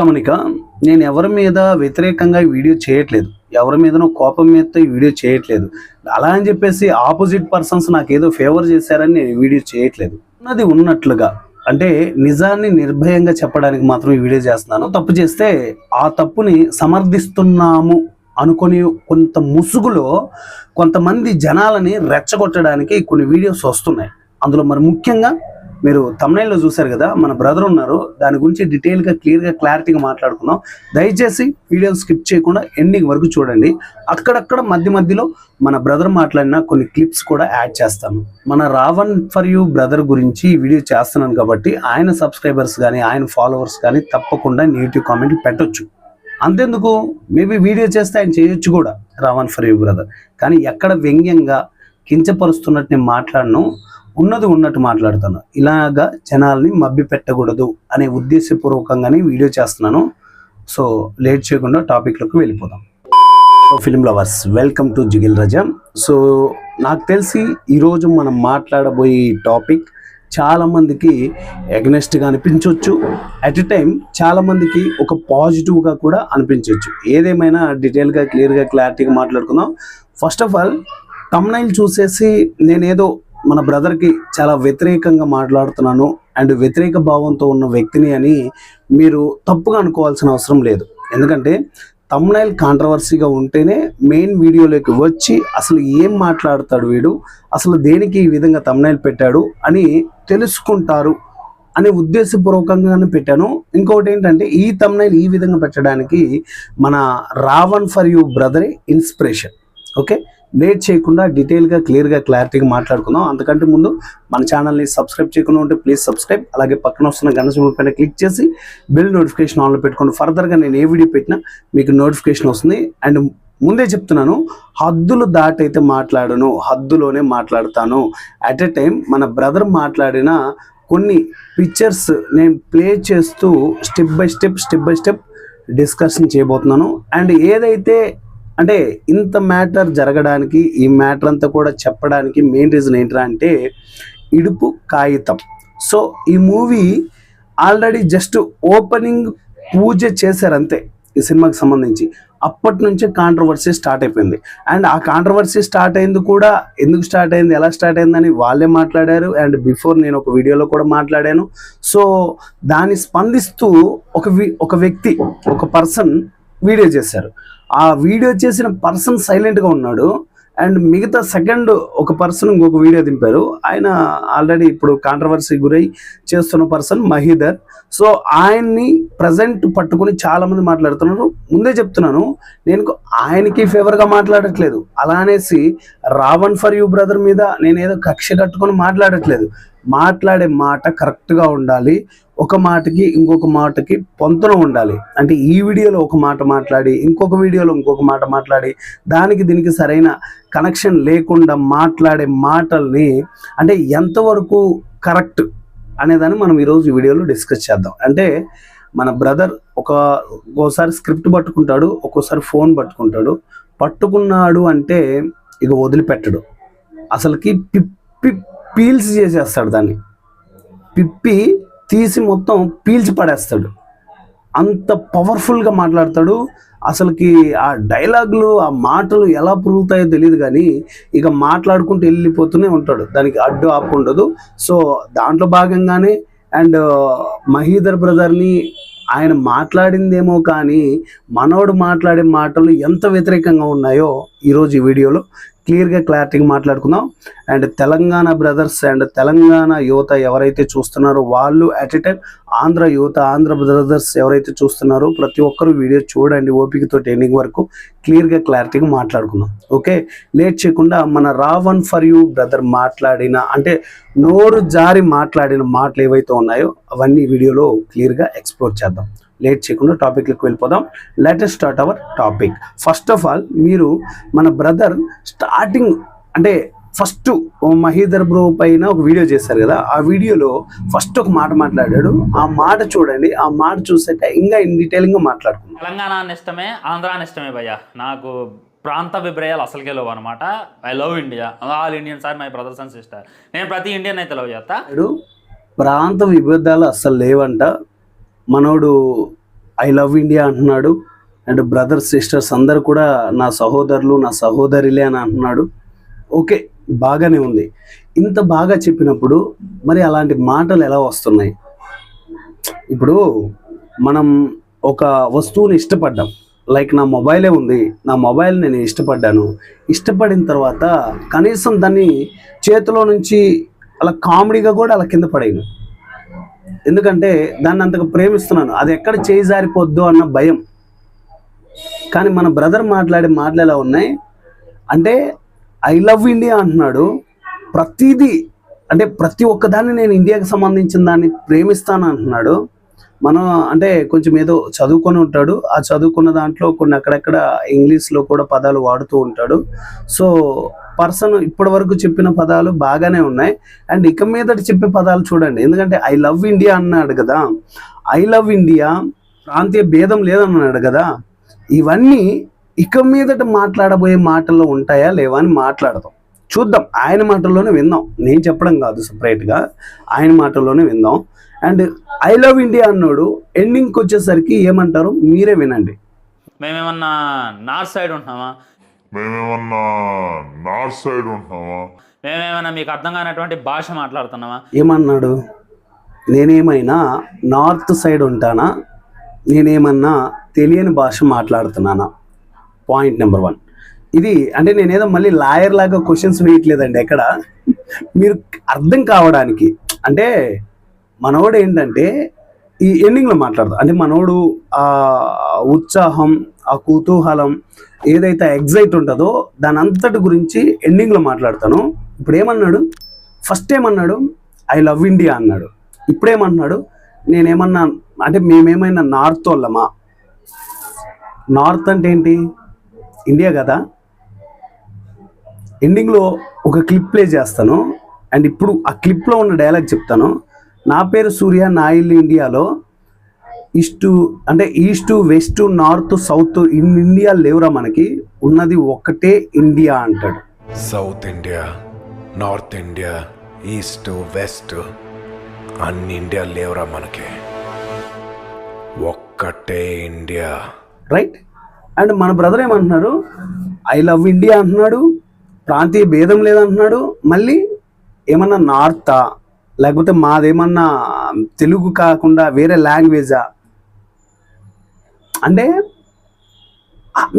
గమనిక నేను ఎవరి మీద వ్యతిరేకంగా ఈ వీడియో చేయట్లేదు. ఎవరి మీదనో కోపం మీదతో ఈ వీడియో చేయట్లేదు. అలా అని చెప్పేసి ఆపోజిట్ పర్సన్స్ నాకేదో ఫేవర్ చేశారని నేను ఈ వీడియో చేయట్లేదు. ఉన్నది ఉన్నట్లుగా అంటే నిజాన్ని నిర్భయంగా చెప్పడానికి మాత్రం ఈ వీడియో చేస్తున్నాను. తప్పు చేస్తే ఆ తప్పుని సమర్థిస్తున్నాము అనుకొని కొంత ముసుగులో కొంతమంది జనాలని రెచ్చగొట్టడానికి కొన్ని వీడియోస్ వస్తున్నాయి. అందులో మరి ముఖ్యంగా మీరు thumbnail చూశారు కదా, మన బ్రదర్ ఉన్నారు. దాని గురించి డీటెయిల్గా క్లియర్గా క్లారిటీగా మాట్లాడుకుందాం. దయచేసి వీడియోని స్కిప్ చేయకుండా ఎండింగ్ వరకు చూడండి. అక్కడక్కడ మధ్యలో మన బ్రదర్ మాట్లాడిన కొన్ని క్లిప్స్ కూడా యాడ్ చేస్తాను. మన రావణ్ ఫర్ యూ బ్రదర్ గురించి ఈ వీడియో చేస్తున్నాను కాబట్టి ఆయన సబ్స్క్రైబర్స్ కానీ ఆయన ఫాలోవర్స్ కానీ తప్పకుండా నెగిటివ్ కామెంట్లు పెట్టొచ్చు. అంతెందుకు, మేబీ వీడియో చేస్తే ఆయన చేయొచ్చు కూడా, రావణ్ ఫర్ యూ బ్రదర్. కానీ ఎక్కడ వ్యంగ్యంగా కించపరుస్తున్నట్టు నేను మాట్లాడను, ఉన్నది ఉన్నట్టు మాట్లాడుతాను. ఇలాగా జనాల్ని మభ్య పెట్టకూడదు అనే ఉద్దేశపూర్వకంగానే వీడియో చేస్తున్నాను. సో లేట్ చేయకుండా టాపిక్లోకి వెళ్ళిపోదాం. ఫిల్మ్ లవర్స్, వెల్కమ్ టు జిగిల్ రజా. సో నాకు తెలిసి ఈరోజు మనం మాట్లాడబోయే టాపిక్ చాలామందికి ఎగ్నెస్ట్గా అనిపించవచ్చు, అట్ ఎ టైం చాలామందికి ఒక పాజిటివ్గా కూడా అనిపించవచ్చు. ఏదేమైనా డీటెయిల్గా క్లియర్గా క్లారిటీగా మాట్లాడుకుందాం. ఫస్ట్ ఆఫ్ ఆల్ thumbnail చూసేసి నేనేదో మన బ్రదర్కి చాలా వ్యతిరేకంగా మాట్లాడుతున్నాను అండ్ వ్యతిరేక భావంతో ఉన్న వ్యక్తిని అని మీరు తప్పుగా అనుకోవాల్సిన అవసరం లేదు. ఎందుకంటే thumbnail కాంట్రవర్సీగా ఉంటేనే మెయిన్ వీడియోలోకి వచ్చి అసలు ఏం మాట్లాడతాడు వీడు, అసలు దేనికి ఈ విధంగా thumbnail పెట్టాడు అని తెలుసుకుంటారు అనే ఉద్దేశపూర్వకంగానే పెట్టాను. ఇంకొకటి ఏంటంటే ఈ thumbnail ఈ విధంగా పెట్టడానికి మన రావణ్ ఫర్ యూ బ్రదరే ఇన్స్పిరేషన్. ఓకే, లేట్ చేయకుండా డీటెయిల్గా క్లియర్గా క్లారిటీగా మాట్లాడుకుందాం. అంతకంటే ముందు మన ఛానల్ని సబ్స్క్రైబ్ చేయకుండా ఉంటే ప్లీజ్ సబ్స్క్రైబ్, అలాగే పక్కన వస్తున్న గంట సింబల్ పైన క్లిక్ చేసి బెల్ నోటిఫికేషన్ ఆన్లో పెట్టుకోండి. ఫర్దర్గా నేను ఏ వీడియో పెట్టినా మీకు నోటిఫికేషన్ వస్తుంది. అండ్ ముందే చెప్తున్నాను, హద్దులు దాటైతే మాట్లాడను, హద్దులోనే మాట్లాడతాను. అట్ ఎ టైం మన బ్రదర్ మాట్లాడిన కొన్ని పిక్చర్స్ నేను ప్లే చేస్తూ స్టెప్ బై స్టెప్ డిస్కషన్ చేయబోతున్నాను. అండ్ ఏదైతే అంటే ఇంత మ్యాటర్ జరగడానికి, ఈ మ్యాటర్ అంతా కూడా చెప్పడానికి మెయిన్ రీజన్ ఏంటంటే అంటే ఇడుపు కాగితం. సో ఈ మూవీ ఆల్రెడీ జస్ట్ ఓపెనింగ్ పూజ చేశారు అంతే ఈ సినిమాకి సంబంధించి. అప్పటి నుంచే కాంట్రవర్సీ స్టార్ట్ అయిపోయింది. అండ్ ఆ కాంట్రవర్సీ స్టార్ట్ అయింది కూడా, ఎందుకు స్టార్ట్ అయింది, ఎలా స్టార్ట్ అయిందని వాళ్ళే మాట్లాడారు. అండ్ బిఫోర్ నేను ఒక వీడియోలో కూడా మాట్లాడాను. సో దాన్ని స్పందిస్తూ ఒక వ్యక్తి, ఒక పర్సన్ వీడియో చేశారు. ఆ వీడియో చేసిన పర్సన్ సైలెంట్గా ఉన్నాడు. అండ్ మిగతా సెకండ్ ఒక పర్సన్ ఇంకొక వీడియో దింపారు. ఆయన ఆల్రెడీ ఇప్పుడు కాంట్రవర్సీ గురై చేస్తున్న పర్సన్ మహీధర్. సో ఆయన్ని ప్రజెంట్ పట్టుకుని చాలామంది మాట్లాడుతున్నారు. ముందే చెప్తున్నాను, నేను ఆయనకి ఫేవర్గా మాట్లాడట్లేదు. అలా అనేసి రావణ్ ఫర్ యూ బ్రదర్ మీద నేను ఏదో కక్ష కట్టుకొని మాట్లాడట్లేదు. మాట్లాడే మాట కరెక్ట్గా ఉండాలి, ఒక మాటకి ఇంకొక మాటకి పొంతన ఉండాలి. అంటే ఈ వీడియోలో ఒక మాట మాట్లాడి ఇంకొక వీడియోలో ఇంకొక మాట మాట్లాడి దానికి దీనికి సరైన కనెక్షన్ లేకుండా మాట్లాడే మాటల్ని అంటే ఎంతవరకు కరెక్ట్ అనేదాన్ని మనం ఈరోజు ఈ వీడియోలో డిస్కస్ చేద్దాం. అంటే మన బ్రదర్ ఒక్కోసారి స్క్రిప్ట్ పట్టుకుంటాడు, ఒక్కోసారి ఫోన్ పట్టుకుంటాడు. పట్టుకున్నాడు అంటే ఇక వదిలిపెట్టడు. అసలుకి పీల్స్ చేసేస్తాడు, దాన్ని పిప్పి తీసి మొత్తం పీల్చి పడేస్తాడు. అంత పవర్ఫుల్గా మాట్లాడతాడు. అసలుకి ఆ డైలాగులు, ఆ మాటలు ఎలా పురుగుతాయో తెలియదు, కానీ ఇక మాట్లాడుకుంటూ వెళ్ళిపోతూనే ఉంటాడు, దానికి అడ్డు ఆపుకుండదు. సో దాంట్లో భాగంగానే అండ్ మహీధర్ బ్రదర్ని ఆయన మాట్లాడిందేమో కానీ మనోడు మాట్లాడే మాటలు ఎంత వ్యతిరేకంగా ఉన్నాయో ఈరోజు ఈ వీడియోలో క్లియర్గా క్లారిటీగా మాట్లాడుకుందాం. And Telangana brothers and Telangana యువత ఎవరైతే చూస్తున్నారో వాళ్ళు, అట్ ఎ టైం ఆంధ్ర యువత, ఆంధ్ర బ్రదర్స్ ఎవరైతే చూస్తున్నారో ప్రతి ఒక్కరు వీడియో చూడండి ఓపికతో ఎండింగ్ వరకు క్లియర్గా క్లారిటీగా మాట్లాడుకుందాం. ఓకే, లేట్ చేయకుండా మన రావణ్ ఫర్ యూ బ్రదర్ మాట్లాడిన అంటే నోరు జారి మాట్లాడిన మాటలు ఏవైతే ఉన్నాయో అవన్నీ వీడియోలో క్లియర్గా ఎక్స్ప్లోర్ చేద్దాం. లేట్ చేయకుండా టాపిక్లకు వెళ్ళిపోదాం. Let's start our topic. First of all మీరు మన బ్రదర్ స్టార్టింగ్ అంటే ఫస్ట్ మహీధర్ బ్రో పైన ఒక వీడియో చేశారు కదా, ఆ వీడియోలో ఫస్ట్ ఒక మాట మాట్లాడాడు. ఆ మాట చూడండి, ఆ మాట చూసాక ఇంకా ఇన్ డీటెయిలింగ్గా మాట్లాడుకున్నాం. తెలంగాణ ఇష్టమే, ఆంధ్ర ఇష్టమే భయ్యా. నాకు ప్రాంత విభ్రయాలు అసలుకే లేవు అనమాట. I love India, all Indians are my brothers and sister. నేను ప్రతి ఇండియన్ అయితే లవ్ చేస్తా. ప్రాంత విభేదాలు అస్సలు లేవంట. మనోడు ఐ లవ్ ఇండియా అంటున్నాడు. అండ్ బ్రదర్స్ సిస్టర్స్ అందరు కూడా నా సహోదరులు నా సహోదరులే అని అంటున్నాడు. ఓకే, బాగానే ఉంది. ఇంత బాగా చెప్పినప్పుడు మరి అలాంటి మాటలు ఎలా వస్తున్నాయి? ఇప్పుడు మనం ఒక వస్తువుని ఇష్టపడ్డాం, లైక్ నా మొబైలే ఉంది, నా మొబైల్ నేను ఇష్టపడ్డాను. ఇష్టపడిన తర్వాత కనీసం దాన్ని చేతిలో నుంచి అలా కామెడీగా కూడా అలా కింద పడేయను, ఎందుకంటే దాన్ని అంతగా ప్రేమిస్తున్నాను. అది ఎక్కడ చేయి జారిపోద్దు అన్న భయం. కానీ మన బ్రదర్ మాట్లాడే మాటలు ఎలా ఉన్నాయి అంటే, ఐ లవ్ ఇండియా అంటున్నాడు. ప్రతిదీ అంటే ప్రతి ఒక్కదాన్ని నేను ఇండియాకి సంబంధించిన దాన్ని ప్రేమిస్తాను అంటున్నాడు. మనం అంటే కొంచెం ఏదో చదువుకొని ఉంటాడు, ఆ చదువుకున్న దాంట్లో కొన్ని అక్కడక్కడ ఇంగ్లీష్లో కూడా పదాలు వాడుతూ ఉంటాడు. సో పర్సన్ ఇప్పటి వరకు చెప్పిన పదాలు బాగానే ఉన్నాయి. అండ్ ఇక మీదట చెప్పే పదాలు చూడండి, ఎందుకంటే ఐ లవ్ ఇండియా అన్నాడు కదా, ఐ లవ్ ఇండియా, ప్రాంతీయ భేదం లేదన్నాడు కదా. ఇవన్నీ ఇక మీదట మాట్లాడబోయే మాటల్లో ఉంటాయా లేవా అని మాట్లాడదాం, చూద్దాం. ఆయన మాటల్లోనే విందాం, నేను చెప్పడం కాదు, సపరేట్గా ఆయన మాటల్లోనే విందాం. అండ్ ఐ లవ్ ఇండియా అన్నాడు, ఎండింగ్కి వచ్చేసరికి ఏమంటారు మీరే వినండి. మేమేమన్నా నార్త్ సైడ్ ఉంటున్నామా? మేమేమన్నా మీకు అర్థం కానటువంటి భాష మాట్లాడుతున్నామా? ఏమన్నాడు? నేనేమైనా నార్త్ సైడ్ ఉంటానా? నేనేమన్నా తెలియని భాష మాట్లాడుతున్నానా? పాయింట్ నెంబర్ 1 ఇది. అంటే నేనేదో మళ్ళీ లాయర్ లాగా క్వశ్చన్స్ వేయట్లేదండి ఎక్కడ, మీరు అర్థం కావడానికి. అంటే మనోడు ఏంటంటే ఈ ఎండింగ్లో మాట్లాడతాం, అంటే మనోడు ఆ ఉత్సాహం, ఆ కుతూహలం, ఏదైతే ఎగ్జైట్ ఉంటుందో దాని అంతటి గురించి ఎండింగ్లో మాట్లాడతాను. ఇప్పుడు ఏమన్నాడు? ఫస్ట్ ఏమన్నాడు? ఐ లవ్ ఇండియా అన్నాడు. ఇప్పుడేమన్నాడు? నేనేమన్నా అంటే మేమేమైనా నార్త్ వాళ్ళమా? నార్త్ అంటే ఏంటి? ఇండియా కదా. ఎండింగ్లో ఒక క్లిప్ ప్లే చేస్తాను, అండ్ ఇప్పుడు ఆ క్లిప్లో ఉన్న డైలాగ్ చెప్తాను. నా పేరు సూర్య, నా ఇల్లు ఇండియాలో, east west north south in India లేవురా, మనకి ఉన్నది ఒక్కటే ఇండియా అంటాడు. South India, north India, east west అన్ని ఇండియా లేవురా, మనకి ఒక్కటే ఇండియా. రైట్. అండ్ మన బ్రదర్ ఏమంటున్నారు? ఐ లవ్ ఇండియా అంటున్నాడు, ప్రాంతీయ భేదం లేదంటున్నాడు. మళ్ళీ ఏమన్నా నార్తా, లేకపోతే మాదేమన్నా తెలుగు కాకుండా వేరే లాంగ్వేజా? అంటే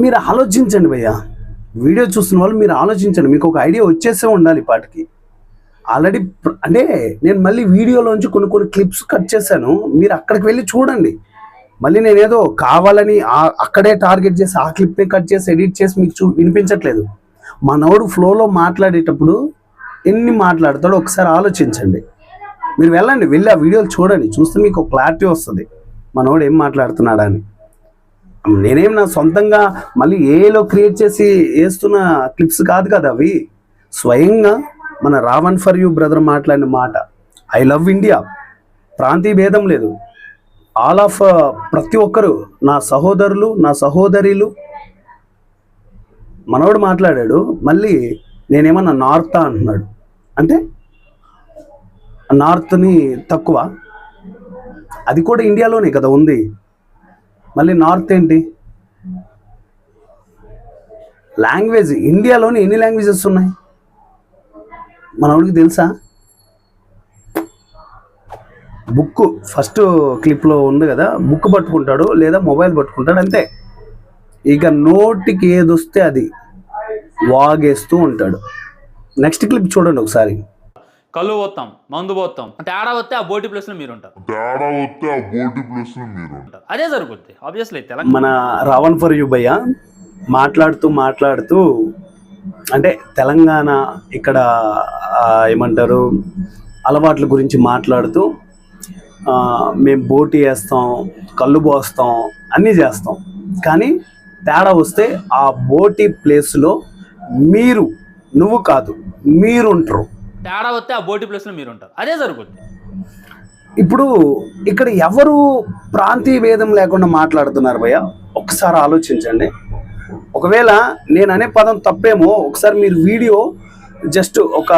మీరు ఆలోచించండి భయ్యా, వీడియో చూస్తున్న వాళ్ళు మీరు ఆలోచించండి, మీకు ఒక ఐడియా వచ్చేసే ఉండాలి ఇప్పటికి. ఆల్రెడీ అంటే నేను మళ్ళీ వీడియోలోంచి కొన్ని క్లిప్స్ కట్ చేశాను, మీరు అక్కడికి వెళ్ళి చూడండి. మళ్ళీ నేనేదో కావాలని అక్కడే టార్గెట్ చేసి ఆ క్లిప్ని కట్ చేసి ఎడిట్ చేసి మీకు వినిపించట్లేదు. మనోడు ఫ్లోలో మాట్లాడేటప్పుడు ఎన్ని మాట్లాడతాడో ఒకసారి ఆలోచించండి. మీరు వెళ్ళి ఆ వీడియోలు చూడండి, చూస్తే మీకు ఒక క్లారిటీ వస్తుంది మనోడు ఏం మాట్లాడుతున్నాడా అని. నేనేం నా సొంతంగా మళ్ళీ ఏలో క్రియేట్ చేసి వేస్తున్న క్లిప్స్ కాదు కదా అవి, స్వయంగా మన రావణ్ ఫర్ యూ బ్రదర్ మాట్లాడిన మాట. ఐ లవ్ ఇండియా, ప్రాంతీయ భేదం లేదు, ఆల్ ఆఫ్ ప్రతి ఒక్కరు నా సహోదరులు నా సహోదరులు మనోడు మాట్లాడాడు. మళ్ళీ నేనేమన్నా నార్తా అంటున్నాడు. అంటే నార్త్ని తక్కువ, అది కూడా ఇండియాలోనే కదా ఉంది. మళ్ళీ నార్త్ ఏంటి? లాంగ్వేజ్ ఇండియాలోని ఎన్ని లాంగ్వేజెస్ ఉన్నాయి మనోడికి తెలుసా? బుక్ ఫస్ట్ క్లిప్లో ఉంది కదా, బుక్ పట్టుకుంటాడు లేదా మొబైల్ పట్టుకుంటాడు అంతే. ఇక నోటికి ఏదొస్తే అది వాగేస్తూ ఉంటాడు. నెక్స్ట్ క్లిప్ చూడండి ఒకసారి. కళ్ళు పోతాం, మందు పోతాం, తేడా వస్తే ఆ బోటి ప్లేస్లో మీరు ఉంటారు. అదే జరుగుద్ది ఆబ్వియస్లీ. తెలంగాణ మన రావణ్ ఫర్ యూ భయ్య మాట్లాడుతూ అంటే తెలంగాణ ఇక్కడ ఏమంటారు అలవాట్ల గురించి మాట్లాడుతూ మేము బోటి వేస్తాం, కళ్ళు పోస్తాం, అన్నీ చేస్తాం, కానీ తేడా వస్తే ఆ బోటి ప్లేస్లో నువ్వు కాదు మీరు ఉంటారు. తేడా వస్తే ఆ బోటి ప్లేస్లో మీరు ఉంటారు. అదే జరుగుద్ది. ఇప్పుడు ఇక్కడ ఎవరు ప్రాంతీయ భేదం లేకుండా మాట్లాడుతున్నారు భయ్య? ఒకసారి ఆలోచించండి. ఒకవేళ నేను అనే పదం తప్పేమో ఒకసారి మీరు వీడియో జస్ట్ ఒక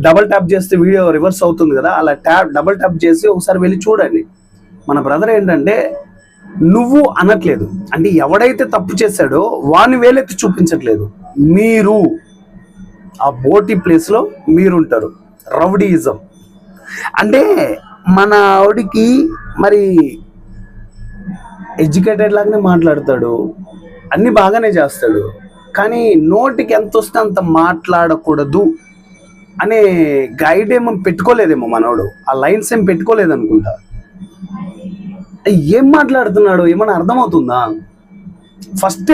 డబల్ ట్యాప్ చేస్తే వీడియో రివర్స్ అవుతుంది కదా, అలా డబల్ ట్యాప్ చేసి ఒకసారి వెళ్ళి చూడండి. మన బ్రదర్ ఏంటంటే నువ్వు అనట్లేదు, అంటే ఎవడైతే తప్పు చేశాడో వాని వేలెత్తి చూపించట్లేదు. మీరు ఆ బోటి ప్లేస్లో మీరుంటారు. రౌడీయిజం అంటే మన ఆవిడికి మరి ఎడ్యుకేటెడ్ లాగానే మాట్లాడతాడు, అన్ని బాగానే చేస్తాడు, కానీ నోటికి ఎంత వస్తే అంత మాట్లాడకూడదు అనే గైడ్ ఏమో పెట్టుకోలేదేమో మనోడు, ఆ లైన్స్ ఏం పెట్టుకోలేదు అనుకుంటా. ఏం మాట్లాడుతున్నాడు ఏమన్నా అర్థమవుతుందా? ఫస్ట్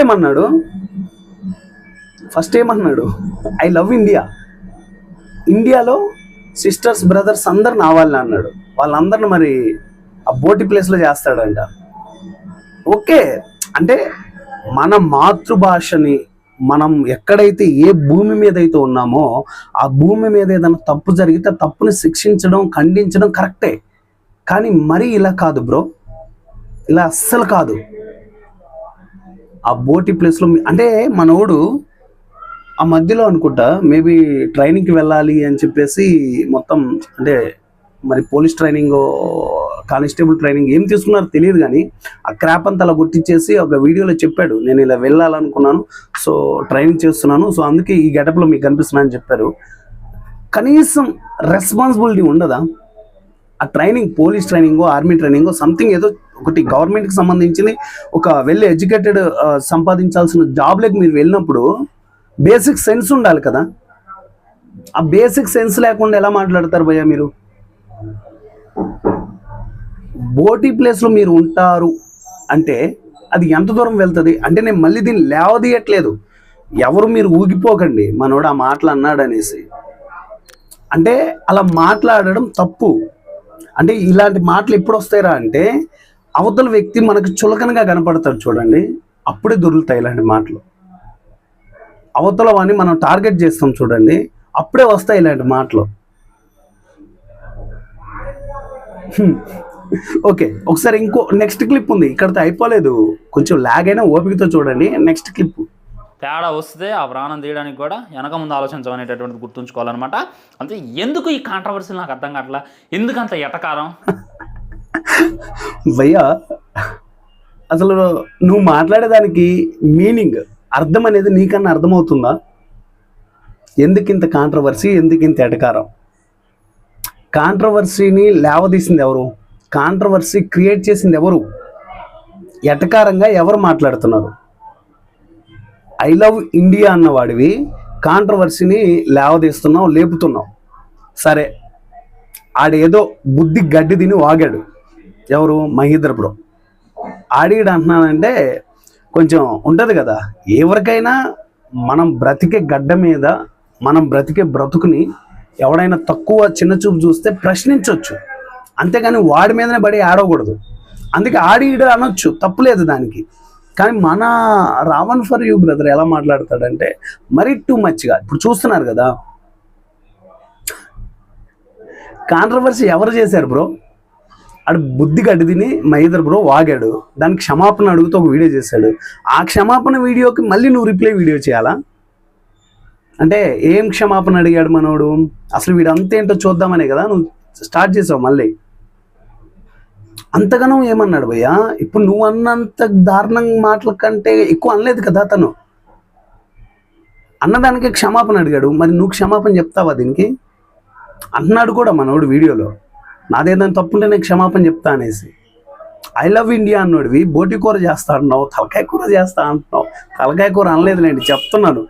ఏమన్నాడు ఐ లవ్ ఇండియా, ఇండియాలో సిస్టర్స్ బ్రదర్స్ అందరు నా వాళ్ళని అన్నాడు. వాళ్ళందరిని మరి ఆ బోటి ప్లేస్లో చేస్తాడంట. ఓకే, అంటే మన మాతృభాషని మనం ఎక్కడైతే ఏ భూమి మీద అయితే ఉన్నామో ఆ భూమి మీద ఏదైనా తప్పు జరిగితే తప్పుని శిక్షించడం, ఖండించడం కరెక్టే, కానీ మరి ఇలా కాదు బ్రో, ఇలా అస్సలు కాదు. ఆ బోటి ప్లేస్లో అంటే మనోడు ఆ మధ్యలో అనుకుంటా మేబీ ట్రైనింగ్కి వెళ్ళాలి అని చెప్పేసి మొత్తం, అంటే మరి పోలీస్ ట్రైనింగ్, కానిస్టేబుల్ ట్రైనింగ్ ఏం తీసుకున్నారో తెలియదు, కానీ ఆ క్రాప్ అంతా అలా గుర్తించేసి ఒక వీడియోలో చెప్పాడు, నేను ఇలా వెళ్ళాలనుకున్నాను, సో ట్రైనింగ్ చేస్తున్నాను, సో అందుకే ఈ గెటప్లో మీకు కనిపిస్తున్నా అని చెప్పారు. కనీసం రెస్పాన్సిబిలిటీ ఉండదా? ఆ ట్రైనింగ్, పోలీస్ ట్రైనింగో ఆర్మీ ట్రైనింగో సంథింగ్ ఏదో ఒకటి గవర్నమెంట్కి సంబంధించింది, ఒక వెల్ ఎడ్యుకేటెడ్ సంపాదించాల్సిన జాబ్లోకి మీరు వెళ్ళినప్పుడు బేసిక్ సెన్స్ ఉండాలి కదా. ఆ బేసిక్ సెన్స్ లేకుండా ఎలా మాట్లాడతారు భయ్యా మీరు? బోటి ప్లేస్లో మీరు ఉంటారు అంటే అది ఎంత దూరం వెళ్తుంది అంటే, నేను మళ్ళీ దీన్ని లేవదీయట్లేదు, ఎవరు మీరు ఊగిపోకండి మనోడు ఆ మాటలు అన్నాడు అనేసి. అంటే అలా మాట్లాడడం తప్పు. అంటే ఇలాంటి మాటలు ఎప్పుడు వస్తాయిరా అంటే అవతల వ్యక్తి మనకు చులకనగా కనపడతాడు చూడండి, అప్పుడే దొరుకుతాయి ఇలాంటి మాటలు. అవతల వాడిని మనం టార్గెట్ చేస్తాం చూడండి, అప్పుడే వస్తాయి ఇలాంటి మాటలు. ఓకే, ఒకసారి ఇంకో నెక్స్ట్ క్లిప్ ఉంది, ఇక్కడితో అయిపోలేదు, కొంచెం లాగ్ అయినా ఓపికతో చూడండి. నెక్స్ట్ క్లిప్ తేడా వస్తే ఆ ప్రాణం తీయడానికి కూడా వెనక ముందు ఆలోచించమనేటటువంటిది గుర్తుంచుకోవాలన్నమాట. అంతే. ఎందుకు ఈ కాంట్రవర్సీ నాకు అర్థం కావట్లా, ఎందుకంత ఎటకారం? భయ్యా అసలు నువ్వు మాట్లాడేదానికి మీనింగ్, అర్థం అనేది నీకన్నా అర్థమవుతుందా? ఎందుకింత కాంట్రవర్సీ, ఎందుకింత ఎటకారం? కాంట్రవర్సీని లేవదీసింది ఎవరు? కాంట్రవర్సీ క్రియేట్ చేసింది ఎవరు? ఎటకారంగా ఎవరు మాట్లాడుతున్నారు? ఐ లవ్ ఇండియా అన్నవాడివి కాంట్రవర్సీని లేవదీస్తున్నావు, లేపుతున్నావు. సరే, ఆడేదో బుద్ధి గడ్డి తిని వాగాడు, ఎవరు? మహీంద్ర బ్రో. ఆడిడు అంటున్నానంటే కొంచెం ఉంటుంది కదా, ఎవరికైనా మనం బ్రతికే గడ్డ మీద మనం బ్రతికే బ్రతుకుని ఎవడైనా తక్కువ చిన్న చూపు చూస్తే ప్రశ్నించవచ్చు, అంతేగాని వాడి మీదనే పడి ఆడకూడదు. అందుకే ఆడిడు అనొచ్చు, తప్పులేదు దానికి. కానీ మన రావణ్ ఫర్ యూ బ్రదర్ ఎలా మాట్లాడతాడంటే మరీ టూ మచ్గా. ఇప్పుడు చూస్తున్నారు కదా, కాంట్రవర్సీ ఎవరు చేశారు బ్రో? ఆడు బుద్ధి గడ్డి తిని మహీందర్ బ్రో వాగాడు, దానికి క్షమాపణ అడుగుతూ ఒక వీడియో చేశాడు. ఆ క్షమాపణ వీడియోకి మళ్ళీ నువ్వు రిప్లై వీడియో చేయాలా? అంటే ఏం క్షమాపణ అడిగాడు మనోడు? అసలు వీడు అంతేంటో చూద్దామనే కదా నువ్వు స్టార్ట్ చేసావు. మళ్ళీ అంతగానో ఏమన్నాడు భయ్యా? ఇప్పుడు నువ్వు అన్నంత దారుణం మాటల కంటే ఎక్కువ అనలేదు కదా తను. అన్నదానికి క్షమాపణ అడిగాడు, మరి నువ్వు క్షమాపణ చెప్తావా దీనికి? అంటున్నాడు కూడా మనోడు వీడియోలో, నాదేదైనా తప్పుంటే నేను క్షమాపణ చెప్తా అనేసి. ఐ లవ్ ఇండియా అన్నోడివి బోటి కూర చేస్తా అంటున్నావు, తలకాయ కూర చేస్తా అంటున్నావు. తలకాయ కూర అనలేదులేండి, చెప్తున్నాను.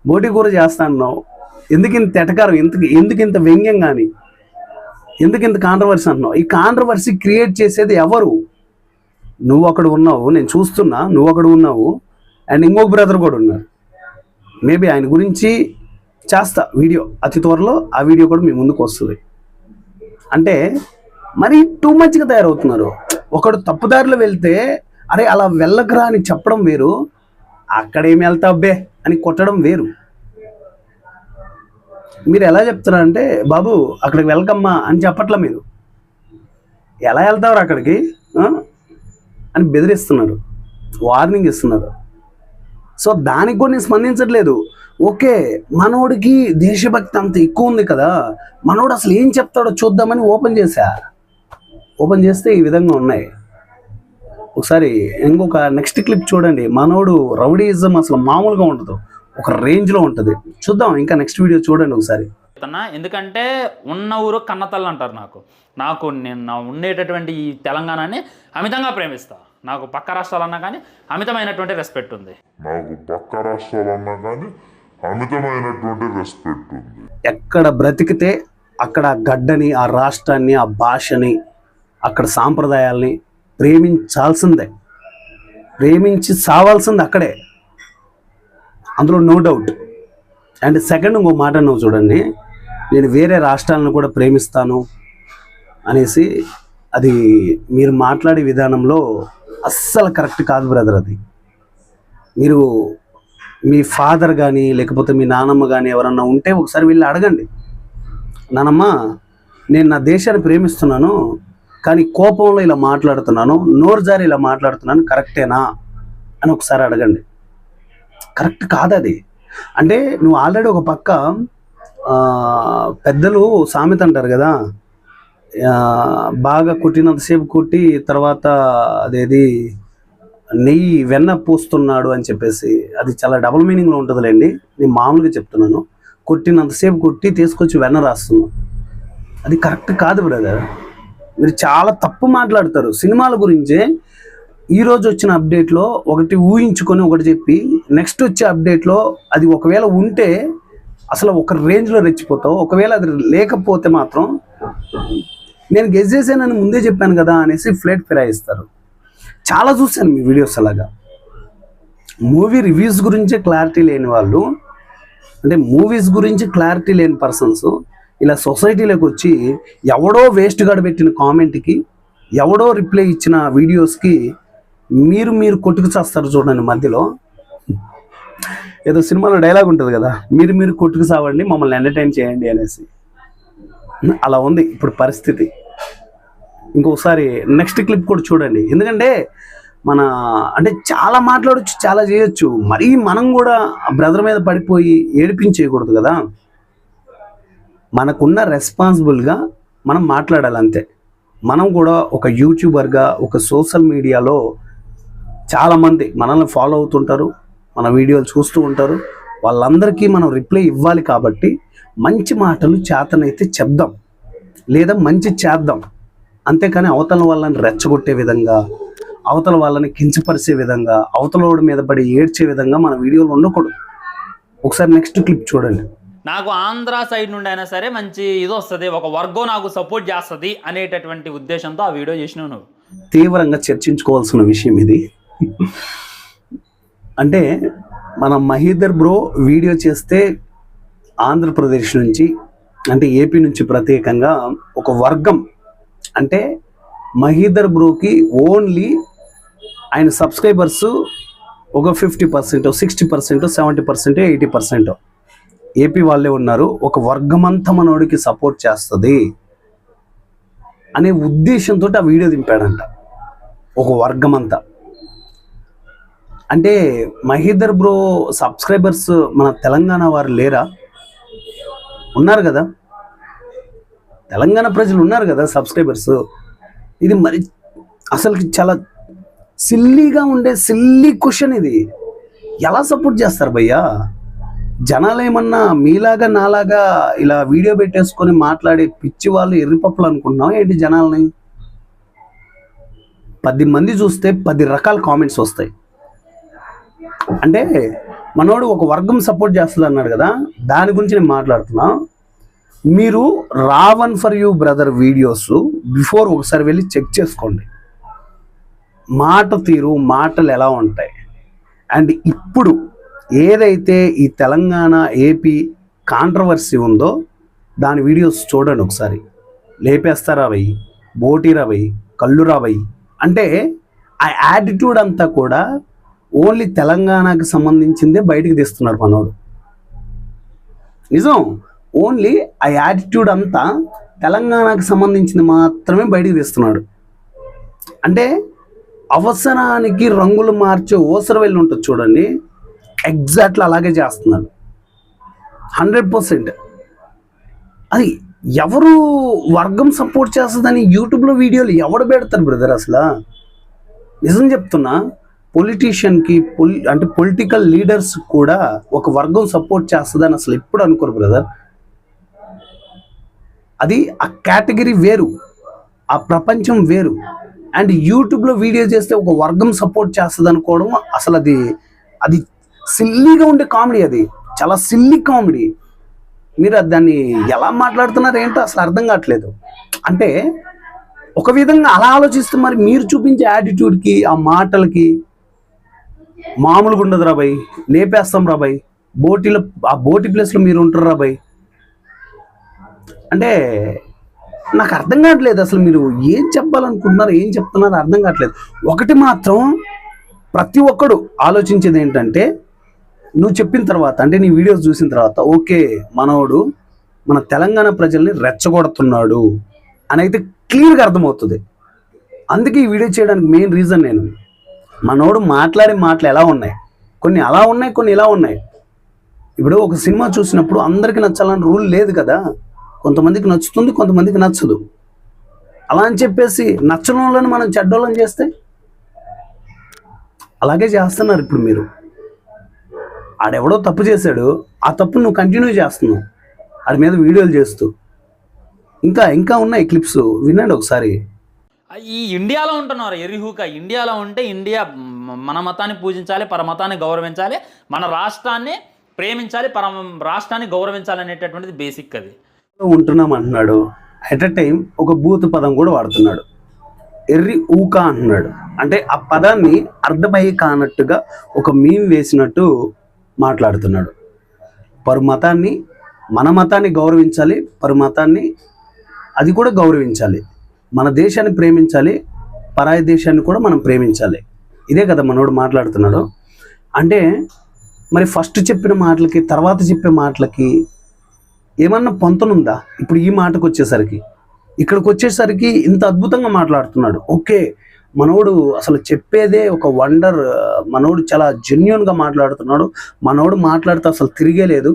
బోటి కూర చేస్తా అన్నావు. ఎందుకు ఇంత ఎటకారం, ఎందుకు ఇంత వ్యంగ్యం, కానీ ఎందుకు ఇంత కాంట్రవర్సీ అంటున్నావు? ఈ కాంట్రవర్సీ క్రియేట్ చేసేది ఎవరు? నువ్వు అక్కడ ఉన్నావు, నేను చూస్తున్నా, నువ్వు అక్కడ ఉన్నావు, అండ్ ఇంకొక బ్రదర్ కూడా ఉన్నారు. మేబీ ఆయన గురించి చేస్తా వీడియో అతి త్వరలో, ఆ వీడియో కూడా మీ ముందుకు వస్తుంది. అంటే మరి టూ మచ్గా తయారవుతున్నారు. ఒకడు తప్పుదారిలో వెళ్తే అరే అలా వెళ్ళకరా అని చెప్పడం వేరు, అక్కడేమి వెళ్తావు అబ్బే అని కొట్టడం వేరు. మీరు ఎలా చెప్తున్నారంటే బాబు అక్కడికి వెళ్ళకమ్మా అని చెప్పట్లా, మీరు ఎలా వెళ్తారు అక్కడికి అని బెదిరిస్తున్నారు, వార్నింగ్ ఇస్తున్నారు. సో దానికి కూడా నేను స్పందించట్లేదు. ఓకే, మనోడికి దేశభక్తి అంత ఎక్కువ ఉంది కదా, మనోడు అసలు ఏం చెప్తాడో చూద్దామని ఓపెన్ చేశా. ఓపెన్ చేస్తే ఈ విధంగా ఉన్నాయి. ఒకసారి ఇంకొక నెక్స్ట్ క్లిప్ చూడండి. మనోడు రౌడీయిజం అసలు మామూలుగా ఉండదు, ఒక రేంజ్లో ఉంటుంది. చూద్దాం, ఇంకా నెక్స్ట్ వీడియో చూడండి ఒకసారి. ఎందుకంటే ఉన్న ఊరు కన్నతల్లి అంటారు. నాకు నేను ఉండేటటువంటి ఈ తెలంగాణని అమితంగా ప్రేమిస్తా. నాకు పక్క రాష్ట్రాలన్నా కానీ అమితమైనటువంటి రెస్పెక్ట్ ఉంది. ఎక్కడ బ్రతికితే అక్కడ గడ్డని, ఆ రాష్ట్రాన్ని, ఆ భాషని, అక్కడ సాంప్రదాయాల్ని ప్రేమించాల్సిందే, ప్రేమించి సావాల్సింది అక్కడే, అందులో నో డౌట్. అండ్ సెకండ్ ఇంకో మాట నువ్వు చూడండి, నేను వేరే రాష్ట్రాలను కూడా ప్రేమిస్తాను అనేసి, అది మీరు మాట్లాడే విధానంలో అస్సలు కరెక్ట్ కాదు బ్రదర్. అది మీరు మీ ఫాదర్ కానీ లేకపోతే మీ నానమ్మ కానీ ఎవరన్నా ఉంటే ఒకసారి వీళ్ళు అడగండి, నానమ్మ నేను నా దేశాన్ని ప్రేమిస్తున్నాను కానీ కోపంలో ఇలా మాట్లాడుతున్నాను, నోరు జారి ఇలా మాట్లాడుతున్నాను, కరెక్టేనా అని ఒకసారి అడగండి. కరెక్ట్ కాదు అది. అంటే నువ్వు ఆల్రెడీ ఒక పక్క పెద్దలు సామెత అంటారు కదా, బాగా కొట్టినంతసేపు కొట్టి తర్వాత అదేది నెయ్యి వెన్న పూస్తున్నాడు అని చెప్పేసి, అది చాలా డబుల్ మీనింగ్లో ఉంటుందిలేండి. నేను మామూలుగా చెప్తున్నాను, కొట్టినంతసేపు కొట్టి తీసుకొచ్చి వెన్న రాస్తున్నాను, అది కరెక్ట్ కాదు బ్రదర్. మీరు చాలా తప్పు మాట్లాడతారు సినిమాల గురించే. ఈరోజు వచ్చిన అప్డేట్లో ఒకటి ఊహించుకొని ఒకటి చెప్పి, నెక్స్ట్ వచ్చే అప్డేట్లో అది ఒకవేళ ఉంటే అసలు ఒక రేంజ్లో రెచ్చిపోతావు, ఒకవేళ అది లేకపోతే మాత్రం నేను గెస్ చేశానని ముందే చెప్పాను కదా అనేసి ఫ్లేట్ ఫిరాయిస్తారు. చాలా చూశాను మీ వీడియోస్. అలాగా మూవీ రివ్యూస్ గురించే క్లారిటీ లేని వాళ్ళు, అంటే మూవీస్ గురించి క్లారిటీ లేని పర్సన్స్ ఇలా సొసైటీలోకి వచ్చి ఎవడో వేస్ట్ గాడు పెట్టిన కామెంట్కి, ఎవడో రిప్లై ఇచ్చిన వీడియోస్కి మీరు కొట్టుకు చేస్తారు చూడండి. మధ్యలో ఏదో సినిమాలో డైలాగ్ ఉంటుంది కదా, మీరు కొట్టుకు సావండి మమ్మల్ని ఎంటర్టైన్ చేయండి అనేసి. అలా ఉంది ఇప్పుడు పరిస్థితి. ఇంకొకసారి నెక్స్ట్ క్లిప్ కూడా చూడండి. ఎందుకంటే అంటే చాలా మాట్లాడచ్చు, చాలా చేయొచ్చు, మరీ మనం కూడా బ్రదర్ మీద పడిపోయి ఏడిపించేయకూడదు కదా. మనకున్న రెస్పాన్సిబుల్గా మనం మాట్లాడాలి అంతే. మనం కూడా ఒక యూట్యూబర్గా, ఒక సోషల్ మీడియాలో చాలామంది మనల్ని ఫాలో అవుతుంటారు, మన వీడియోలు చూస్తూ ఉంటారు, వాళ్ళందరికీ మనం రిప్లై ఇవ్వాలి. కాబట్టి మంచి మాటలు చేతనైతే చెప్దాం, లేదా మంచి చేద్దాం. అంతేకాని అవతల వాళ్ళని రెచ్చగొట్టే విధంగా, అవతల వాళ్ళని కించపరిచే విధంగా, అవతల వాడి మీద పడి ఏడ్చే విధంగా మన వీడియోలు ఉండకూడదు. ఒకసారి నెక్స్ట్ క్లిప్ చూడండి. నాకు ఆంధ్ర సైడ్ నుండి అయినా సరే మంచి ఇది వస్తుంది, ఒక వర్గం నాకు సపోర్ట్ చేస్తుంది అనేటటువంటి ఉద్దేశంతో ఆ వీడియో చేసినావు నువ్వు. తీవ్రంగా చర్చించుకోవాల్సిన విషయం ఇది. అంటే మన మహీధర్ బ్రో వీడియో చేస్తే ఆంధ్రప్రదేశ్ నుంచి, అంటే ఏపీ నుంచి ప్రత్యేకంగా ఒక వర్గం, అంటే మహీధర్ బ్రోకి ఓన్లీ ఆయన సబ్స్క్రైబర్స్ ఒక 50%, 60%, 70%, 80% ఏపీ వాళ్ళే ఉన్నారు. ఒక వర్గమంతా మనోడికి సపోర్ట్ చేస్తుంది అనే ఉద్దేశంతో ఆ వీడియో దింపాడంట. ఒక వర్గమంతా అంటే మహీధర్ బ్రో సబ్స్క్రైబర్స్ మన తెలంగాణ వారు లేరా? ఉన్నారు కదా, తెలంగాణ ప్రజలు ఉన్నారు కదా సబ్స్క్రైబర్స్. ఇది మరి అసలుకి చాలా సిల్లీగా ఉండే సిల్లీ క్వశ్చన్ ఇది. ఎలా సపోర్ట్ చేస్తారు భయ్యా? జనాలు ఏమన్నా మీలాగా నాలాగా ఇలా వీడియో పెట్టేసుకొని మాట్లాడే పిచ్చి వాళ్ళు, ఎర్రిపప్పులు అనుకుంటున్నాం ఏంటి? జనాల్ని 10 మంది చూస్తే 10 రకాల కామెంట్స్ వస్తాయి. అంటే మనోడు ఒక వర్గం సపోర్ట్ చేస్తుంది అన్నాడు కదా, దాని గురించి నేను మాట్లాడుతున్నా. మీరు Raven for you brother videos before ఒకసారి వెళ్ళి చెక్ చేసుకోండి. మాట తీరు, మాటలు ఎలా ఉంటాయి. అండ్ ఇప్పుడు ఏదైతే ఈ తెలంగాణ ఏపీ కాంట్రవర్సీ ఉందో దాని వీడియోస్ చూడండి ఒకసారి. లేపేస్తారా వెయ్యి, బోటీరా వెయ్యి, కళ్ళురా వెయ్యి. అంటే ఆ యాటిట్యూడ్ అంతా కూడా ఓన్లీ తెలంగాణకు సంబంధించిందే బయటికి తీస్తున్నాడు మనోడు. నిజం, ఓన్లీ ఆ యాటిట్యూడ్ అంతా తెలంగాణకు సంబంధించింది మాత్రమే బయటికి తీస్తున్నాడు. అంటే అవసరానికి రంగులు మార్చే ఓసరవెల్లి ఉంటుంది చూడండి, ఎగ్జాక్ట్లీ అలాగే చేస్తున్నాడు 100%. అది ఎవరు వర్గం సపోర్ట్ చేస్తుందని యూట్యూబ్లో వీడియోలు ఎవడు పెడతారు బ్రదర్? అసలు నిజం చెప్తున్నా, పొలిటీషియన్కి అంటే పొలిటికల్ లీడర్స్ కూడా ఒక వర్గం సపోర్ట్ చేస్తుందని అసలు ఎప్పుడు అనుకోరు బ్రదర్. అది ఆ కేటగిరీ వేరు, ఆ ప్రపంచం వేరు. అండ్ యూట్యూబ్లో వీడియో చేస్తే ఒక వర్గం సపోర్ట్ చేస్తుంది అనుకోవడం అసలు అది సిల్లీగా ఉండే కామెడీ. అది చాలా సిల్లీ కామెడీ. మీరు దాన్ని ఎలా మాట్లాడుతున్నారు ఏంటో అసలు అర్థం కావట్లేదు. అంటే ఒక విధంగా అలా ఆలోచిస్తే మరి మీరు చూపించే యాటిట్యూడ్కి, ఆ మాటలకి మామూలుగా ఉండదు రాబాయ్, లేపేస్తాం రాబాయ్, ఆ బోటి ప్లేస్లో మీరు ఉంటారు రాబాయ్. అంటే నాకు అర్థం కావట్లేదు అసలు మీరు ఏం చెప్పాలనుకుంటున్నారు, ఏం చెప్తున్నారు అర్థం కావట్లేదు. ఒకటి మాత్రం ప్రతి ఒక్కడు ఆలోచించేది ఏంటంటే, నువ్వు చెప్పిన తర్వాత, అంటే నీ వీడియోస్ చూసిన తర్వాత, ఓకే మనోడు మన తెలంగాణ ప్రజల్ని రెచ్చగొడుతున్నాడు అని అయితే క్లియర్గా అర్థమవుతుంది. అందుకే ఈ వీడియో చేయడానికి మెయిన్ రీజన్ నేను, మనోడు మాట్లాడే మాటలు ఎలా ఉన్నాయి, కొన్ని అలా ఉన్నాయి, కొన్ని ఇలా ఉన్నాయి. ఇప్పుడు ఒక సినిమా చూసినప్పుడు అందరికీ నచ్చాలని రూల్ లేదు కదా. కొంతమందికి నచ్చుతుంది, కొంతమందికి నచ్చదు. అలా అని చెప్పేసి నచ్చని వాళ్ళని మనం చెడ్డోళ్ళని చేస్తే అలాగే చేస్తున్నారు ఇప్పుడు మీరు. ఆడెవడో తప్పు చేశాడు, ఆ తప్పు నువ్వు కంటిన్యూ చేస్తున్నావు ఆడి మీద వీడియోలు చేస్తూ. ఇంకా ఉన్నాయి క్లిప్స్, వినండి ఒకసారి. ఈ ఇండియాలో ఉంటున్నారు ఎరిహూక. ఇండియాలో ఉంటే ఇండియా మన మతాన్ని పూజించాలి, పరమతాన్ని గౌరవించాలి, మన రాష్ట్రాన్ని ప్రేమించాలి, రాష్ట్రాన్ని గౌరవించాలి అనేటటువంటిది బేసిక్. అది ఉంటున్నాం అంటున్నాడు. ఎట్ ఎ టైం ఒక బూత్ పదం కూడా వాడుతున్నాడు, ఎర్రి ఊక అంటున్నాడు. అంటే ఆ పదాన్ని అర్థమయ్యి కానట్టుగా ఒక మీమ్ వేసినట్టు మాట్లాడుతున్నాడు. పరుమతాన్ని, మన మతాన్ని గౌరవించాలి, పరుమతాన్ని అది కూడా గౌరవించాలి, మన దేశాన్ని ప్రేమించాలి, పరాయి దేశాన్ని కూడా మనం ప్రేమించాలి. ఇదే కదా మనోడు మాట్లాడుతున్నాడు. అంటే మరి ఫస్ట్ చెప్పిన మాటలకి తర్వాత చెప్పే మాటలకి ఏమన్నా పొంతనుందా? ఇప్పుడు ఈ మాటకు వచ్చేసరికి, ఇక్కడికి వచ్చేసరికి ఇంత అద్భుతంగా మాట్లాడుతున్నాడు. ఓకే మనోడు అసలు చెప్పేదే ఒక వండర్, మనోడు చాలా జెన్యున్గా మాట్లాడుతున్నాడు, మనోడు మాట్లాడితే అసలు తిరిగే లేదు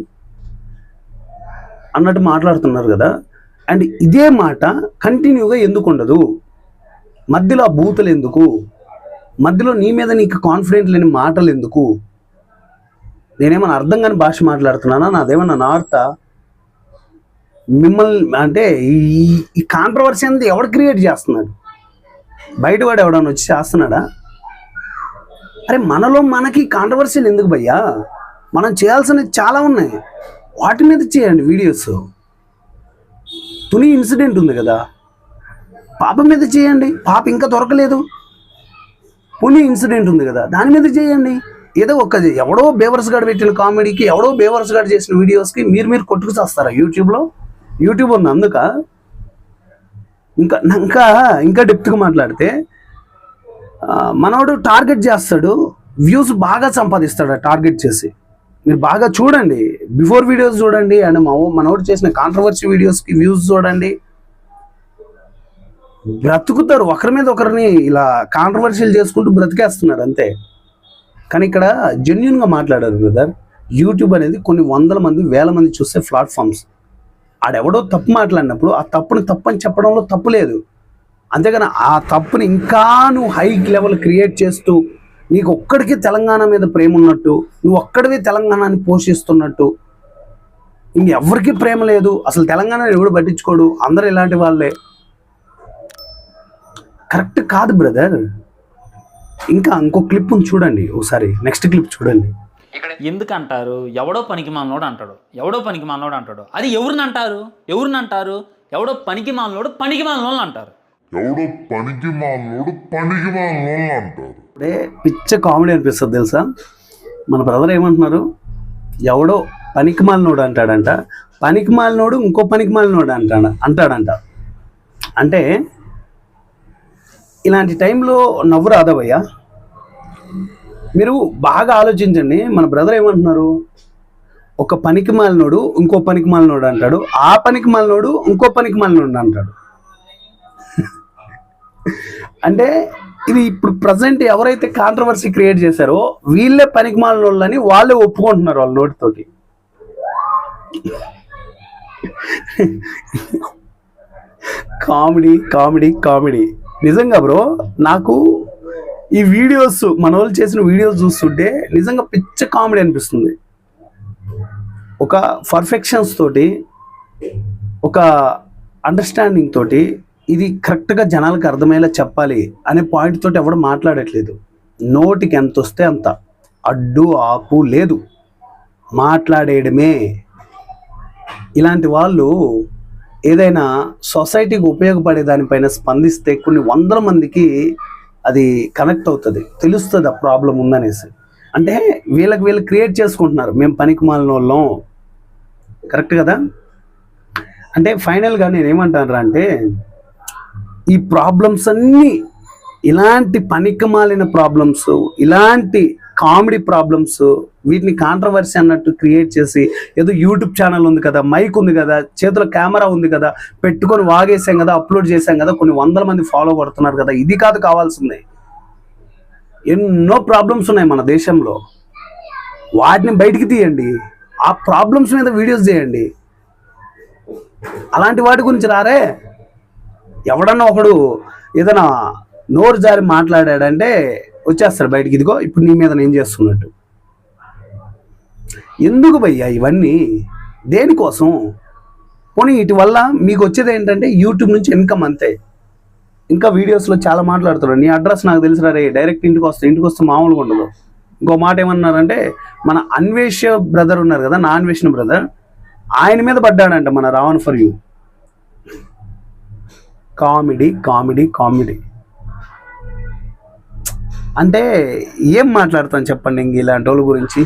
అన్నట్టు మాట్లాడుతున్నారు కదా. అండ్ ఇదే మాట కంటిన్యూగా ఎందుకు ఉండదు? మధ్యలో ఆ బూతులు ఎందుకు? మధ్యలో నీ మీద నీకు కాన్ఫిడెంట్ లేని మాటలు ఎందుకు? నేనేమన్నా అర్థం కాని భాష మాట్లాడుతున్నానా? నాదేమన్నా నార్తా? మిమ్మల్ని అంటే ఈ కాంట్రవర్సీ అనేది ఎవడు క్రియేట్ చేస్తున్నాడు? బయటవాడు ఎవడన్నా వచ్చి చేస్తున్నాడా? అరే మనలో మనకి కాంట్రవర్సీలు ఎందుకు భయ్యా? మనం చేయాల్సినవి చాలా ఉన్నాయి, వాటి మీద చేయండి వీడియోస్. తుని ఇన్సిడెంట్ ఉంది కదా, పాప మీద చేయండి, పాప ఇంకా దొరకలేదు. పుని ఇన్సిడెంట్ ఉంది కదా, దాని మీద చేయండి. ఏదో ఒక ఎవడో బేవర్స్ గాడు పెట్టిన కామెడీకి, ఎవడో బేవర్స్ గాడు చేసిన వీడియోస్కి మీరు కొట్టుకు చేస్తారా? యూట్యూబ్ ఉంది అందుక. ఇంకా డెప్త్గా మాట్లాడితే మనోడు టార్గెట్ చేస్తాడు, వ్యూస్ బాగా సంపాదిస్తాడు టార్గెట్ చేసి. మీరు బాగా చూడండి, బిఫోర్ వీడియోస్ చూడండి, అండ్ మనోడు చేసిన కాంట్రవర్సీ వీడియోస్కి వ్యూస్ చూడండి. బ్రతుకుతారు, ఒకరి మీద ఒకరిని ఇలా కాంట్రవర్సీలు చేసుకుంటూ బ్రతికేస్తున్నారు అంతే. కానీ ఇక్కడ జెన్యున్గా మాట్లాడారు బ్రదర్. యూట్యూబ్ అనేది కొన్ని వందల మంది, వేల మంది చూసే ప్లాట్ఫామ్స్. ఆడెవడో తప్పు మాట్లాడినప్పుడు ఆ తప్పుని తప్పని చెప్పడంలో తప్పు లేదు. అంతేగాని ఆ తప్పుని ఇంకా నువ్వు హై లెవెల్ క్రియేట్ చేస్తూ, నీకు ఒక్కడికి తెలంగాణ మీద ప్రేమ ఉన్నట్టు, నువ్వు ఒక్కడివి తెలంగాణని పోషిస్తున్నట్టు, ఇంకెవ్వరికి ప్రేమ లేదు, అసలు తెలంగాణని ఎవడు పట్టించుకోడు, అందరూ ఇలాంటి వాళ్ళే, కరెక్ట్ కాదు బ్రదర్. ఇంకో క్లిప్ చూడండి ఒకసారి, నెక్స్ట్ క్లిప్ చూడండి. ఎందుకంటారు ఎవడో పనికి మాలనోడు అంటాడు, అది ఎవరిని అంటారు? ఎవడో పనికి మాలనోడు అంటారు. ఇప్పుడే పిచ్చ కామెడీ అనిపిస్తుంది తెలుసా. మన బ్రదర్ ఏమంటున్నారు, ఎవడో పనికి మాలినోడు అంటాడంట, పనికి మాలినోడు ఇంకో పనికి మాలినోడు అంటాడంట. అంటే ఇలాంటి టైంలో నవ్వు రాదా భయ్యా? మీరు బాగా ఆలోచించండి. మన బ్రదర్ ఏమంటున్నారు, ఒక పనికి మాలినోడు ఇంకో పనికి మాలినోడు అంటాడు, ఆ పనికి మాలినోడు ఇంకో పనికి మాలినోడు అంటాడు. అంటే ఇది ఇప్పుడు ప్రజెంట్ ఎవరైతే కాంట్రవర్సీ క్రియేట్ చేశారో వీళ్ళే పనికి మాలినోళ్ళని వాళ్ళే ఒప్పుకుంటున్నారు వాళ్ళ నోటితోటి. కామెడీ కామెడీ కామెడీ నిజంగా బ్రో. నాకు ఈ వీడియోస్ మన వాళ్ళు చేసిన వీడియోస్ చూస్తుంటే నిజంగా పిచ్చ కామెడీ అనిపిస్తుంది. ఒక పర్ఫెక్షన్స్ తోటి, ఒక అండర్స్టాండింగ్ తోటి ఇది కరెక్ట్గా జనాలకు అర్థమయ్యేలా చెప్పాలి అనే పాయింట్ తోటి ఎవరు మాట్లాడట్లేదు. నోటికి ఎంత వస్తే అంత, అడ్డు ఆపు లేదు, మాట్లాడేయడమే. ఇలాంటి వాళ్ళు ఏదైనా సొసైటీకి ఉపయోగపడే దానిపైన స్పందిస్తే కొన్ని వందల మందికి అది కనెక్ట్ అవుతుంది, తెలుస్తుంది ఆ ప్రాబ్లం ఉందనేసి. అంటే వీళ్ళు క్రియేట్ చేసుకుంటున్నారు, మేము పనికి మాలిన వాళ్ళం. కరెక్ట్ కదా? అంటే ఫైనల్గా నేను ఏమంటాను అంటే, ఈ ప్రాబ్లమ్స్ అన్నీ, ఇలాంటి పనికి మాలిన ప్రాబ్లమ్స్, ఇలాంటి కామెడీ ప్రాబ్లమ్స్, వీటిని కాంట్రవర్సీ అన్నట్టు క్రియేట్ చేసి, ఏదో యూట్యూబ్ ఛానల్ ఉంది కదా, మైక్ ఉంది కదా, చేతిలో కెమెరా ఉంది కదా, పెట్టుకొని వాగేసాం కదా, అప్లోడ్ చేసాం కదా, కొన్ని వందల మంది ఫాలో కొడుతున్నారు కదా, ఇది కాదు కావాల్సింది. ఎన్నో ప్రాబ్లమ్స్ ఉన్నాయి మన దేశంలో, వాటిని బయటికి తీయండి, ఆ ప్రాబ్లమ్స్ మీద వీడియోస్ చేయండి. అలాంటి వాటి గురించి రారే. ఎవడన్నా ఒకడు ఏదైనా నోరు జారి మాట్లాడాడంటే వచ్చేస్తాడు బయటికి, ఇదిగో ఇప్పుడు నీ మీద నేను చేస్తున్నట్టు. ఎందుకు భయ్యా ఇవన్నీ? దేనికోసం? పోనీ వీటి వల్ల మీకు వచ్చేది ఏంటంటే యూట్యూబ్ నుంచి ఇన్కమ్, అంతే. ఇంకా వీడియోస్లో చాలా మాట్లాడుతున్నాడు, నీ అడ్రస్ నాకు తెలుసు రే, డైరెక్ట్ ఇంటికి వస్తే మామూలుగా ఉండదు. ఇంకో మాట ఏమన్నారంటే, మన అన్వేష బ్రదర్ ఉన్నారు కదా, నా అన్వేషణ బ్రదర్, ఆయన మీద పడ్డాడంట మన Ravan for you. Comedy comedy comedy అంటే ఏం మాట్లాడతాను చెప్పండి ఇంక ఇలాంటి వాళ్ళ గురించి?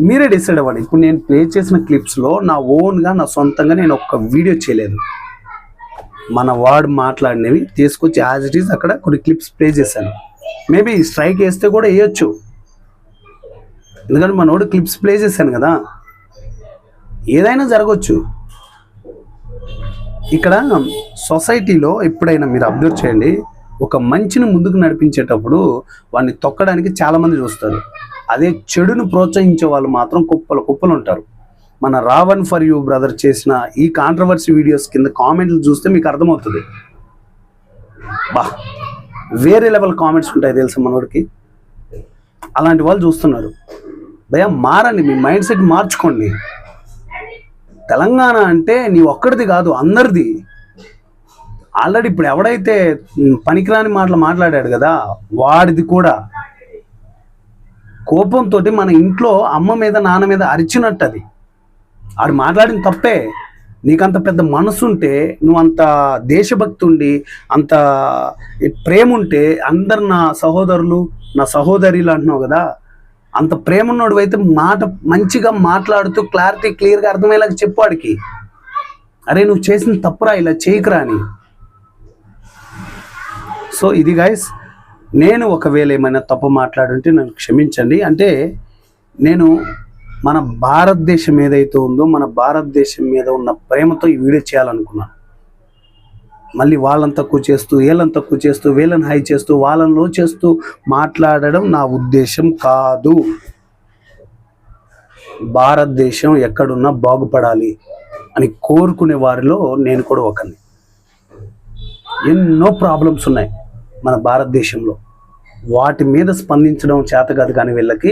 మీరే డిసైడ్ అవ్వండి. ఇప్పుడు నేను ప్లే చేసిన క్లిప్స్లో నా ఓన్గా, నా సొంతంగా నేను ఒక్క వీడియో చేయలేదు. మన వాడు మాట్లాడినవి తీసుకొచ్చి యాజ్ ఇట్ ఈస్ అక్కడ కొన్ని క్లిప్స్ ప్లే చేశాను. మేబీ స్ట్రైక్ వేస్తే కూడా వేయచ్చు, ఎందుకంటే మన వాడు క్లిప్స్ ప్లే చేశాను కదా, ఏదైనా జరగవచ్చు. ఇక్కడ సొసైటీలో ఎప్పుడైనా మీరు అబ్జర్వ్ చేయండి, ఒక మంచిని ముందుకు నడిపించేటప్పుడు వాడిని తొక్కడానికి చాలామంది చూస్తారు. అదే చెడును ప్రోత్సహించే వాళ్ళు మాత్రం కుప్పలు ఉంటారు. మన రావణ్ ఫర్ యూ బ్రదర్ చేసిన ఈ కాంట్రవర్సీ వీడియోస్ కింద కామెంట్లు చూస్తే మీకు అర్థమవుతుంది. వేరే లెవెల్ కామెంట్స్ ఉంటాయి తెలుసా మనోడికి. అలాంటి వాళ్ళు చూస్తున్నారు. భయ్యా మారండి, మీ మైండ్ సెట్ మార్చుకోండి. తెలంగాణ అంటే నీ ఒక్కడిది కాదు, అందరిది. ఆల్రెడీ ఇప్పుడు ఎవడైతే పనికిరాని మాటలు మాట్లాడాడు కదా, వాడిది కూడా. కోపంతో మన ఇంట్లో అమ్మ మీద నాన్న మీద అరిచినట్టు అది. ఆడు మాట్లాడిన తప్పే. నీకంత పెద్ద మనసు ఉంటే, నువ్వు అంత దేశభక్తి ఉండి, అంత ప్రేమ ఉంటే, అందరు నా సహోదరులు నా సహోదరులు అంటున్నావు కదా, అంత ప్రేమ ఉన్నోడు అయితే మాట మంచిగా మాట్లాడుతూ క్లియర్గా అర్థమయ్యేలాగా చెప్పు వాడికి, అరే నువ్వు చేసిన తప్పురా, ఇలా చేయకురా అని. సో ఇది గైస్, నేను ఒకవేళ ఏమైనా తప్పు మాట్లాడుంటే నన్ను క్షమించండి. అంటే నేను మన భారతదేశం ఏదైతే ఉందో, మన భారతదేశం మీద ఉన్న ప్రేమతో ఈ వీడియో చేయాలనుకున్నాను. మళ్ళీ వాళ్ళని తక్కువ చేస్తూ, వీళ్ళని తక్కువ చేస్తూ, వీళ్ళని హై చేస్తూ, వాళ్ళని లో చేస్తూ మాట్లాడడం నా ఉద్దేశం కాదు. భారతదేశం ఎక్కడున్నా బాగుపడాలి అని కోరుకునే వారిలో నేను కూడా ఒకరిని. ఎన్నో ప్రాబ్లమ్స్ ఉన్నాయి మన భారతదేశంలో, వాటి మీద స్పందించడం చేత కాదు. కానీ వీళ్ళకి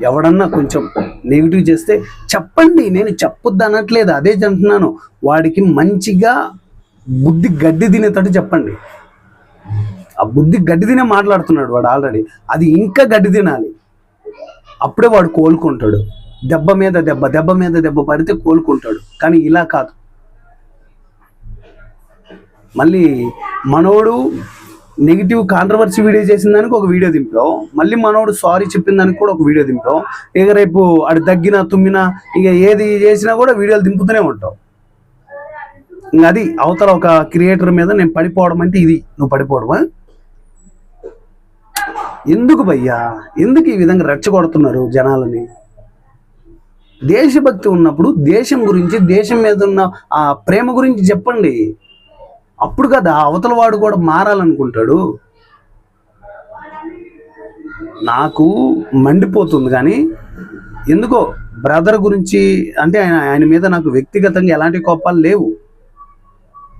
ఎవడన్నా కొంచెం నెగిటివ్ చేస్తే చెప్పండి, నేను చెప్పొద్దు అనట్లేదు, అదే అంటున్నాను. వాడికి మంచిగా బుద్ధి గడ్డి తినేటట్టు చెప్పండి. ఆ బుద్ధి గడ్డి తినే మాట్లాడుతున్నాడు వాడు ఆల్రెడీ, అది ఇంకా గడ్డి తినాలి, అప్పుడే వాడు కోలుకుంటాడు. దెబ్బ మీద దెబ్బ పడితే కోలుకుంటాడు. కానీ ఇలా కాదు. మళ్ళీ మనోడు నెగిటివ్ కాంట్రవర్సీ వీడియో చేసిన దానికి ఒక వీడియో దింపావు, మళ్ళీ మనోడు సారీ చెప్పిన దానికి కూడా ఒక వీడియో దింపావు. ఇక రేపు అటు దగ్గినా తుమ్మినా ఇక ఏది చేసినా కూడా వీడియోలు దింపుతూనే ఉంటావు. ఇంకా అది అవతల ఒక క్రియేటర్ మీద నేను పడిపోవడం అంటే ఇది. నువ్వు పడిపోవడమా? ఎందుకు భయ్యా, ఎందుకు ఈ విధంగా రెచ్చగొడుతున్నారు జనాలని? దేశభక్తి ఉన్నప్పుడు దేశం గురించి, దేశం మీద ఉన్న ఆ ప్రేమ గురించి చెప్పండి. అప్పుడు కదా అవతల వాడు కూడా మారాలనుకుంటాడు. నాకు మండిపోతుంది. కానీ ఎందుకో బ్రదర్ గురించి అంటే ఆయన మీద నాకు వ్యక్తిగతంగా ఎలాంటి కోపాలు లేవు.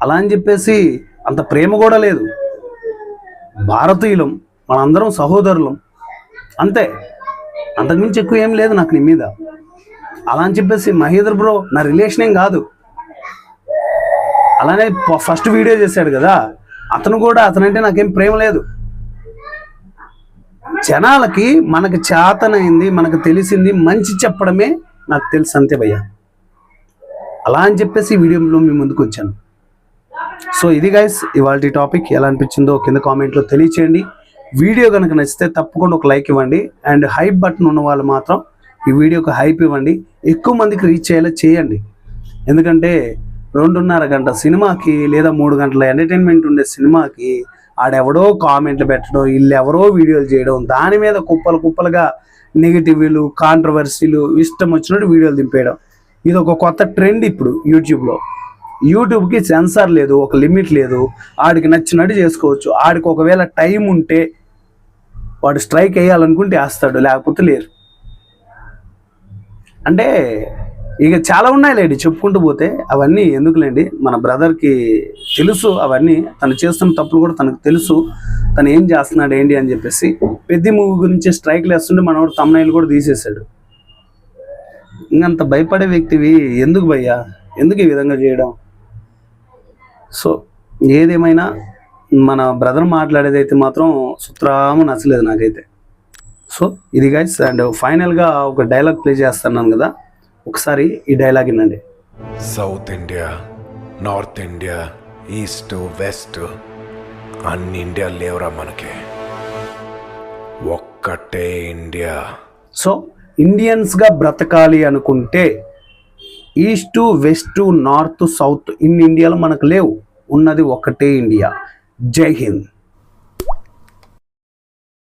అలా అని చెప్పేసి అంత ప్రేమ కూడా లేదు. భారతీయులం, మనందరం సహోదరులం, అంతే. అంతకుమించి ఎక్కువ ఏం లేదు నాకు నీ మీద. అలా అని చెప్పేసి మహేంద్ర బ్రో నా రిలేషన్ ఏం కాదు. అలానే ఫస్ట్ వీడియో చేశాడు కదా, అతను కూడా అతనంటే నాకేం ప్రేమ లేదు. జనాలకి మనకు చేతనైంది, మనకు తెలిసింది మంచి చెప్పడమే నాకు తెలుసు, అంతే భయ్య. అలా అని చెప్పేసి ఈ వీడియోలో మీ ముందుకు వచ్చాను. సో ఇది గైస్ ఇవాళ టాపిక్. ఎలా అనిపించిందో కింద కామెంట్లో తెలియచేయండి. వీడియో కనుక నచ్చితే తప్పకుండా ఒక లైక్ ఇవ్వండి. అండ్ హైప్ బటన్ ఉన్న వాళ్ళు మాత్రం ఈ వీడియోకి హైప్ ఇవ్వండి. ఎక్కువ మందికి రీచ్ అయ్యేలా చేయండి. ఎందుకంటే 2.5 గంట సినిమాకి లేదా 3 గంటల ఎంటర్టైన్మెంట్ ఉండే సినిమాకి ఆడెవడో కామెంట్లు పెట్టడం, వీళ్ళు ఎవరో వీడియోలు చేయడం, దాని మీద కుప్పలుగా నెగిటివ్లు, కాంట్రవర్సీలు, ఇష్టం వచ్చినట్టు వీడియోలు దింపేయడం, ఇది ఒక కొత్త ట్రెండ్ ఇప్పుడు యూట్యూబ్లో. యూట్యూబ్కి సెన్సార్ లేదు, ఒక లిమిట్ లేదు, ఆడికి నచ్చినట్టు చేసుకోవచ్చు. ఆడికి ఒకవేళ టైం ఉంటే వాడు స్ట్రైక్ వేయాలనుకుంటే వేస్తాడు, లేకపోతే లేరు. అంటే ఇక చాలా ఉన్నాయిలేండి చెప్పుకుంటూ పోతే, అవన్నీ ఎందుకులేండి. మన బ్రదర్కి తెలుసు అవన్నీ, తను చేస్తున్న తప్పులు కూడా తనకు తెలుసు, తను ఏం చేస్తున్నాడు ఏంటి అని చెప్పేసి. పెద్ద మూవీ గురించి స్ట్రైక్లు వేస్తుంటే మనవాడు తమ్నైల్ కూడా తీసేశాడు. ఇంకంత భయపడే వ్యక్తివి ఎందుకు భయ్యా, ఎందుకు ఈ విధంగా చేయడం? సో ఏదేమైనా మన బ్రదర్ మాట్లాడేది అయితే మాత్రం సుత్రాము నచ్చలేదు నాకైతే. సో ఇది గైస్. అండ్ ఫైనల్గా ఒక డైలాగ్ ప్లే చేస్తున్నాను కదా, ఒకసారి ఈ డైలాగ్ వినండి. South India, north India, east west అన్ని ఇండియా లేవురా మనకి, ఒక్కటే ఇండియా. సో ఇండియన్స్గా బ్రతకాలి అనుకుంటే ఈస్ట్ వెస్ట్ నార్త్ సౌత్ ఇన్ని ఇండియాలో మనకు లేవు, ఉన్నది ఒక్కటే ఇండియా. జై హింద్.